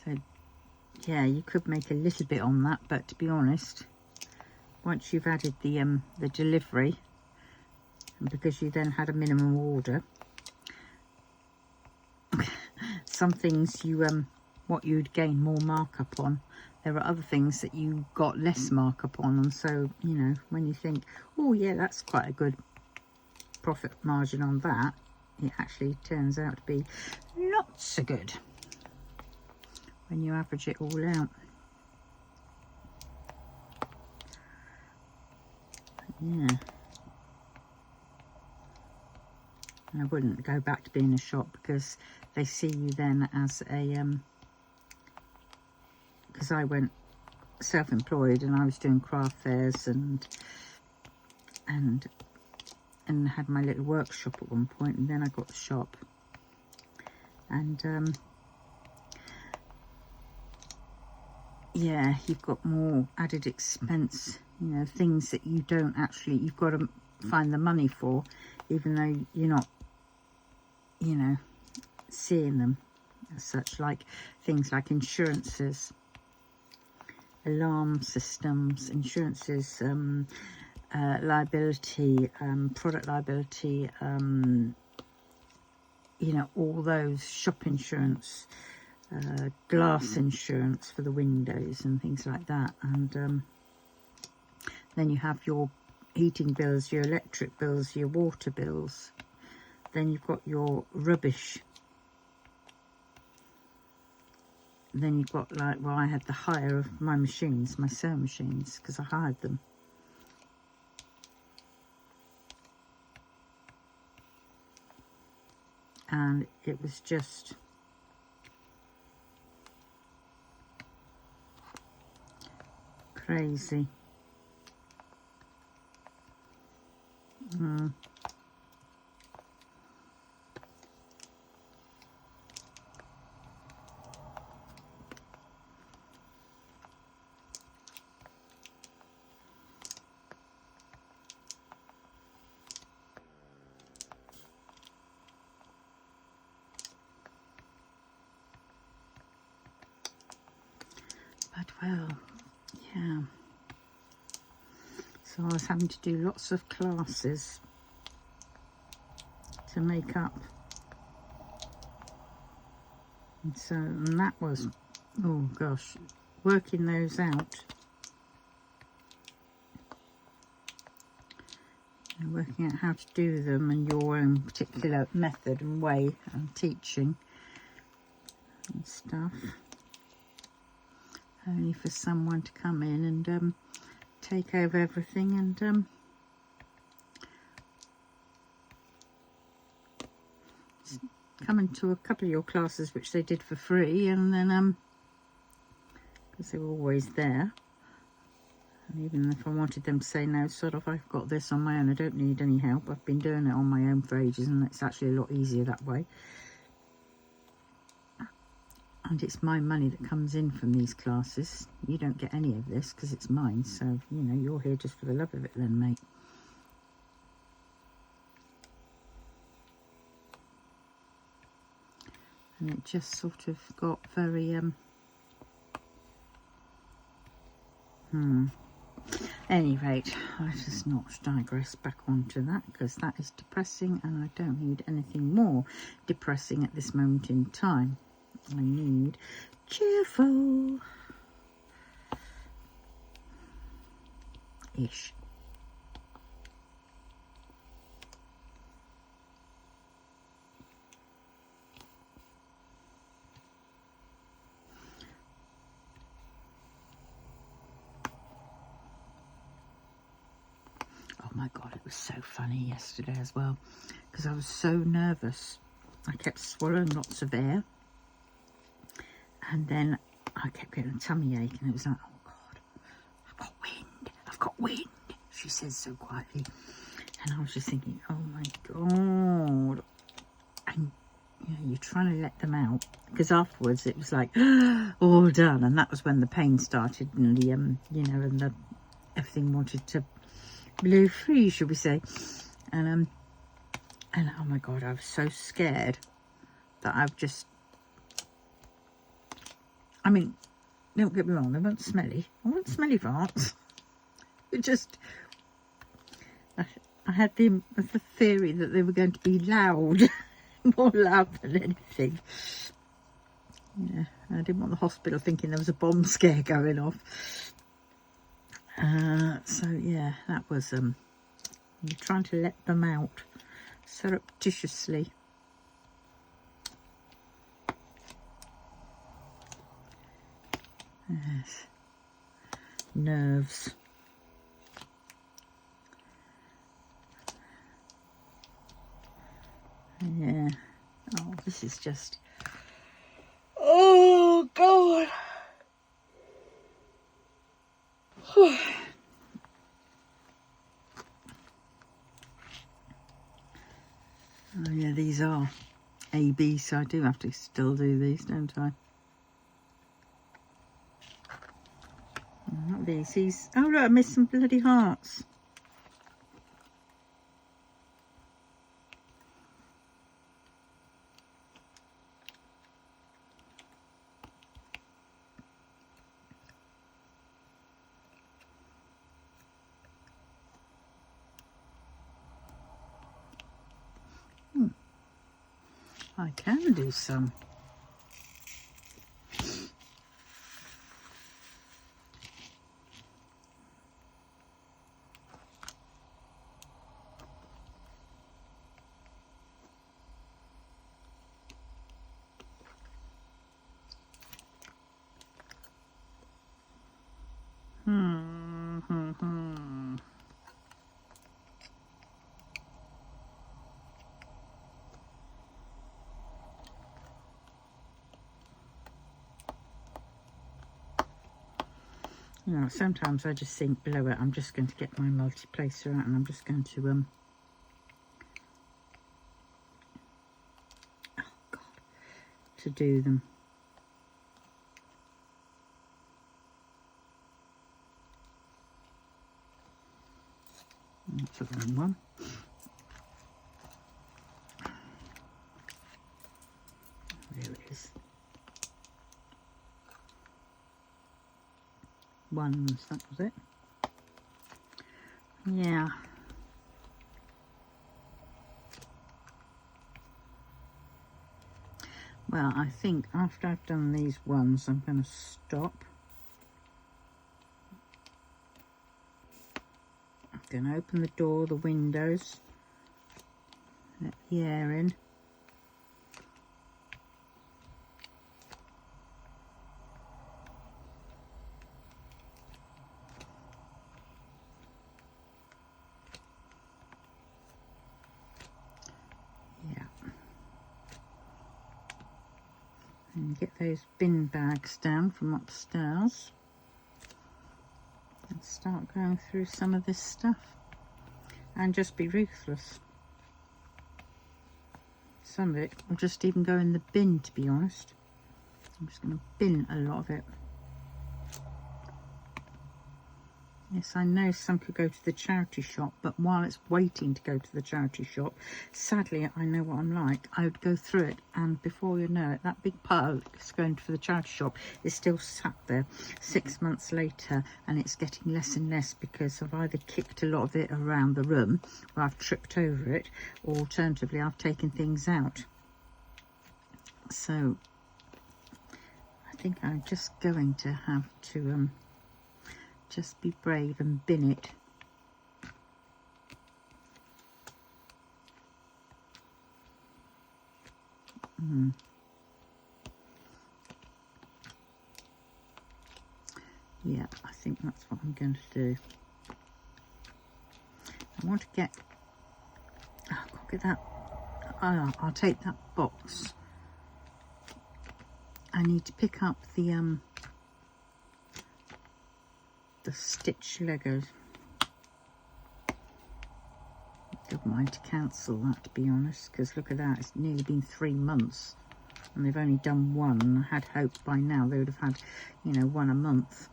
So yeah, you could make a little bit on that, but to be honest, once you've added the delivery, and because you then had a minimum order, some things you what you'd gain more markup on. There are other things that you got less markup on, and so, you know, when you think, oh yeah, that's quite a good profit margin on that, it actually turns out to be not so good when you average it all out. Yeah. And I wouldn't go back to being a shop, because they see you then as a because I went self-employed, and I was doing craft fairs and had my little workshop at one point, and then I got the shop, and yeah, you've got more added expense, you know, things that you don't actually, you've got to find the money for, even though you're not, you know, seeing them as such, like things like insurances, alarm systems, insurances, liability, product liability, you know, all those, shop insurance, glass insurance for the windows and things like that. And then you have your heating bills, your electric bills, your water bills. Then you've got your rubbish. Then you've got, like, well, I had the hire of my machines, my sewing machines, because I hired them. And it was just crazy. But well, yeah. So I was having to do lots of classes to make up. And so, and that was, oh gosh, working those out. And working out how to do them and your own particular method and way of teaching and stuff. Only for someone to come in and take over everything and come into a couple of your classes which they did for free, and then because they were always there, and even if I wanted them to say no, sort of, I've got this on my own, I don't need any help, I've been doing it on my own for ages, and it's actually a lot easier that way. And it's my money that comes in from these classes. You don't get any of this because it's mine. So, you know, you're here just for the love of it then, mate. And it just sort of got very, Any rate, I just not digress back onto that, because that is depressing and I don't need anything more depressing at this moment in time. I need cheerful-ish. Oh my God, it was so funny yesterday as well, because I was so nervous. I kept swallowing lots of air. And then I kept getting a tummy ache, and it was like, oh God, I've got wind, she says so quietly. And I was just thinking, oh my God. And, you know, you're trying to let them out, because afterwards it was like, all done. And that was when the pain started, and the, you know, and the everything wanted to blow free, should we say. And oh my God, I was so scared that I've just, I mean, don't get me wrong, they weren't smelly. I weren't smelly farts. It just, I had the theory that they were going to be loud, more loud than anything. Yeah, I didn't want the hospital thinking there was a bomb scare going off. So yeah, that was, you're trying to let them out surreptitiously. Yes. Nerves. Yeah. Oh, this is just... Oh, God. Oh yeah, these are AB, so I do have to still do these, don't I? Not these. These. Oh look, I missed some bloody hearts. I can do some. You know, sometimes I just think below it, I'm just going to get my multi-placer out and I'm just going to, oh God, to do them. That's the wrong one. There it is. Ones, that was it. Yeah. Well, I think after I've done these ones, I'm going to stop. I'm going to open the door, the windows, let the air in. And get those bin bags down from upstairs and start going through some of this stuff and just be ruthless. Some of it will just even go in the bin, to be honest. I'm just going to bin a lot of it. Yes, I know some could go to the charity shop, but while it's waiting to go to the charity shop, sadly, I know what I'm like. I would go through it, and before you know it, that big pile that's going for the charity shop is still sat there 6 months later, and it's getting less and less because I've either kicked a lot of it around the room, or I've tripped over it, or alternatively, I've taken things out. So, I think I'm just going to have to just be brave and bin it. Yeah, I think that's what I'm going to do. I want to get, oh, I can't get that. Oh, I'll take that box. I need to pick up the stitch Legos. Don't mind to cancel that, to be honest, because look at that, it's nearly been 3 months and they've only done one, and I had hoped by now they would have had, you know, one a month.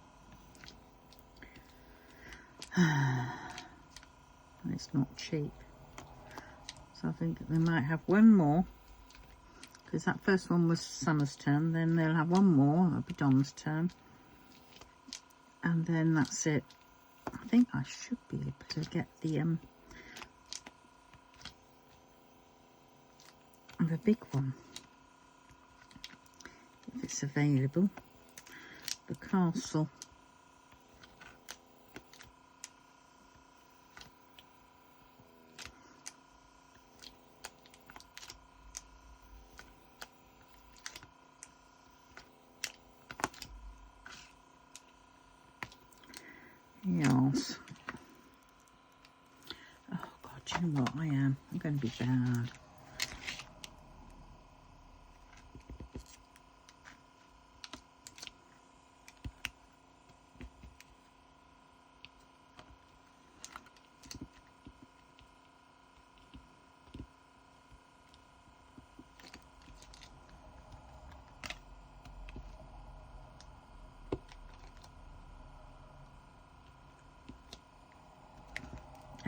And it's not cheap, so I think they might have one more, because that first one was Summer's term, then they'll have one more, that'll be Dom's term, and then that's it. I think I should be able to get the big one, if it's available, the castle. Yes. Oh God, do you know what I am? I'm going to be bad.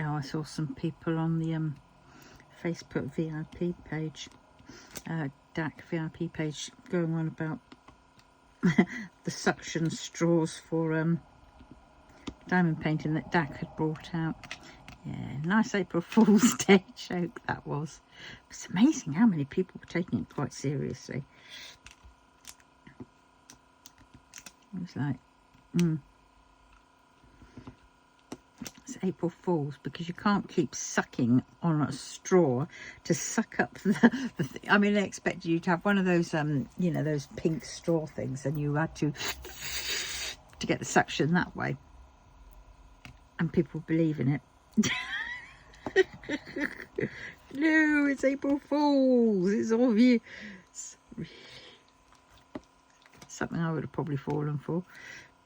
Oh, I saw some people on the Facebook VIP page, DAC VIP page, going on about the suction straws for diamond painting that DAC had brought out. Yeah, nice April Fool's Day joke that was. It's amazing how many people were taking it quite seriously. It was like, it's April Fool's, because you can't keep sucking on a straw to suck up the I mean, they expected you to have one of those, you know, those pink straw things, and you had to get the suction that way. And people believe in it. No, it's April Fool's. It's obvious. Really something I would have probably fallen for,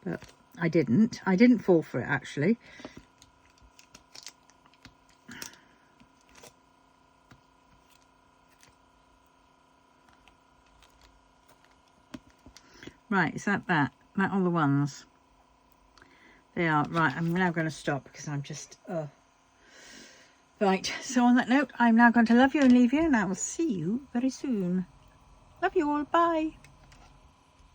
but I didn't. I didn't fall for it, actually. Right, is that all the ones? They are. Right, I'm now going to stop because I'm just... Right, so on that note, I'm now going to love you and leave you, and I will see you very soon. Love you all. Bye.